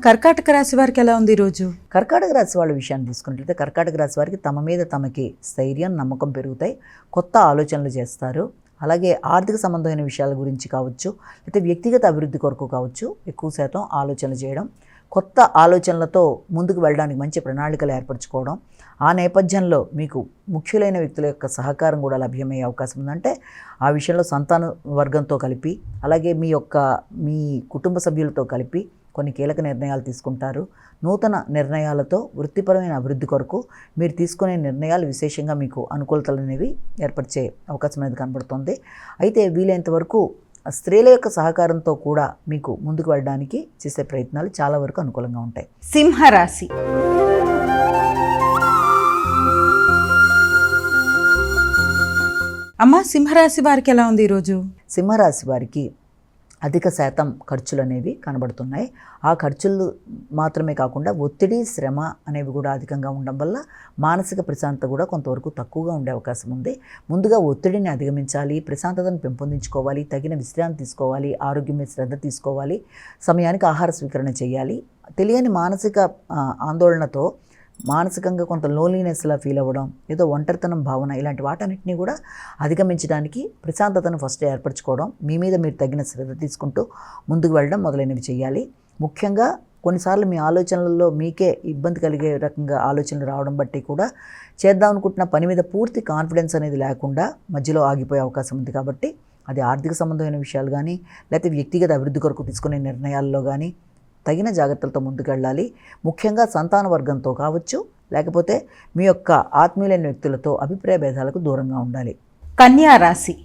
కర్కాటక రాశి వారికి ఎలా ఉంది ఈరోజు? కర్కాటక రాశి వాళ్ళ విషయాన్ని తీసుకున్నట్లయితే కర్కాటక రాశి వారికి తమ మీద తమకి స్థైర్యం, నమ్మకం పెరుగుతాయి. కొత్త ఆలోచనలు చేస్తారు. అలాగే ఆర్థిక సంబంధమైన విషయాల గురించి కావచ్చు, లేకపోతే వ్యక్తిగత అభివృద్ధి కొరకు కావచ్చు, ఎక్కువ శాతం ఆలోచనలు చేయడం, కొత్త ఆలోచనలతో ముందుకు వెళ్ళడానికి మంచి ప్రణాళికలు ఏర్పరచుకోవడం, ఆ నేపథ్యంలో మీకు ముఖ్యులైన వ్యక్తుల యొక్క సహకారం కూడా లభ్యమయ్యే అవకాశం ఉందంటే ఆ విషయంలో సంతాన వర్గంతో కలిపి, అలాగే మీ కుటుంబ సభ్యులతో కలిపి కొన్ని కీలక నిర్ణయాలు తీసుకుంటారు. నూతన నిర్ణయాలతో వృత్తిపరమైన అభివృద్ధి కొరకు మీరు తీసుకునే నిర్ణయాలు విశేషంగా మీకు అనుకూలతలు అనేవి ఏర్పరిచే అవకాశం అనేది కనబడుతుంది. అయితే వీలైనంత వరకు స్త్రీల యొక్క సహకారంతో కూడా మీకు ముందుకు వెళ్ళడానికి చేసే ప్రయత్నాలు చాలా వరకు అనుకూలంగా ఉంటాయి. సింహరాశి. అమ్మ, సింహరాశి వారికి ఎలా ఉంది ఈరోజు? సింహరాశి వారికి అధిక శాతం ఖర్చులు అనేవి కనబడుతున్నాయి. ఆ ఖర్చులు మాత్రమే కాకుండా ఒత్తిడి, శ్రమ అనేవి కూడా అధికంగా ఉండడం వల్ల మానసిక ప్రశాంతత కూడా కొంతవరకు తక్కువగా ఉండే అవకాశం ఉంది. ముందుగా ఒత్తిడిని అధిగమించాలి, ప్రశాంతతను పెంపొందించుకోవాలి, తగిన విశ్రాంతి తీసుకోవాలి, ఆరోగ్యం మీద శ్రద్ధ తీసుకోవాలి, సమయానికి ఆహార స్వీకరణ చేయాలి. తెలియని మానసిక ఆందోళనతో మానసికంగా కొంత లోన్లీనెస్లా ఫీల్ అవ్వడం, ఏదో ఒంటరితనం భావన, ఇలాంటి వాటన్నిటిని కూడా అధిగమించడానికి ప్రశాంతతను ఫస్ట్ ఏర్పరచుకోవడం, మీ మీద మీరు తగిన శ్రద్ధ తీసుకుంటూ ముందుకు వెళ్ళడం మొదలైనవి చేయాలి. ముఖ్యంగా కొన్నిసార్లు మీ ఆలోచనలలో మీకే ఇబ్బంది కలిగే రకంగా ఆలోచనలు రావడం బట్టి కూడా చేద్దాం అనుకుంటున్న పని మీద పూర్తి కాన్ఫిడెన్స్ అనేది లేకుండా మధ్యలో ఆగిపోయే అవకాశం ఉంది. కాబట్టి అది ఆర్థిక సంబంధమైన విషయాలు కానీ, లేకపోతే వ్యక్తిగత అభివృద్ధి కొరకు తీసుకునే నిర్ణయాల్లో కానీ తగిన జాగ్రత్తలతో ముందుకెళ్ళాలి. ముఖ్యంగా సంతాన వర్గంతో కావచ్చు, లేకపోతే మీ యొక్క ఆత్మీయులైన వ్యక్తులతో అభిప్రాయ భేదాలకు దూరంగా ఉండాలి. కన్యా రాశి.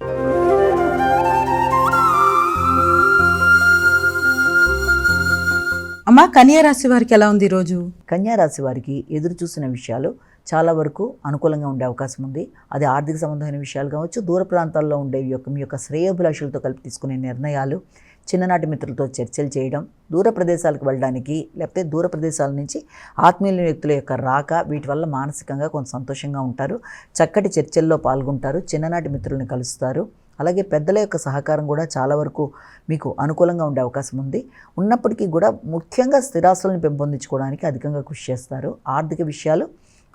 అమ్మ, కన్యా రాశి వారికి ఎలా ఉంది ఈరోజు? కన్యా రాశి వారికి ఎదురు చూసిన విషయాలు చాలా వరకు అనుకూలంగా ఉండే అవకాశం ఉంది. అది ఆర్థిక సంబంధమైన విషయాలు కావచ్చు, దూర ప్రాంతాల్లో ఉండే మీ యొక్క శ్రేయోభిలాషులతో కలిపి తీసుకునే నిర్ణయాలు, చిన్ననాటి మిత్రులతో చర్చలు చేయడం, దూర ప్రదేశాలకు వెళ్ళడానికి, లేకపోతే దూర ప్రదేశాల నుంచి ఆత్మీయుల వ్యక్తుల యొక్క రాక, వీటి వల్ల మానసికంగా కొంత సంతోషంగా ఉంటారు. చక్కటి చర్చల్లో పాల్గొంటారు, చిన్ననాటి మిత్రులను కలుస్తారు. అలాగే పెద్దల యొక్క సహకారం కూడా చాలా వరకు మీకు అనుకూలంగా ఉండే అవకాశం ఉంది. ఉన్నప్పటికీ కూడా ముఖ్యంగా స్థిరాస్తులను పెంపొందించుకోవడానికి అధికంగా కృషి చేస్తారు. ఆర్థిక విషయాలు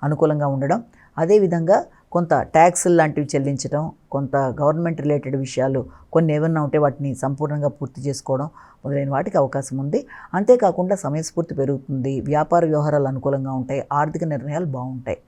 అనుకూలంగా ఉండడం, అదేవిధంగా కొంత ట్యాక్సులు లాంటివి చెల్లించడం, కొంత గవర్నమెంట్ రిలేటెడ్ విషయాలు కొన్ని ఏమన్నా ఉంటే వాటిని సంపూర్ణంగా పూర్తి చేసుకోవడం మొదలైన వాటికి అవకాశం ఉంది. అంతేకాకుండా సమయస్ఫూర్తి పెరుగుతుంది, వ్యాపార వ్యవహారాలు అనుకూలంగా ఉంటాయి, ఆర్థిక నిర్ణయాలు బాగుంటాయి.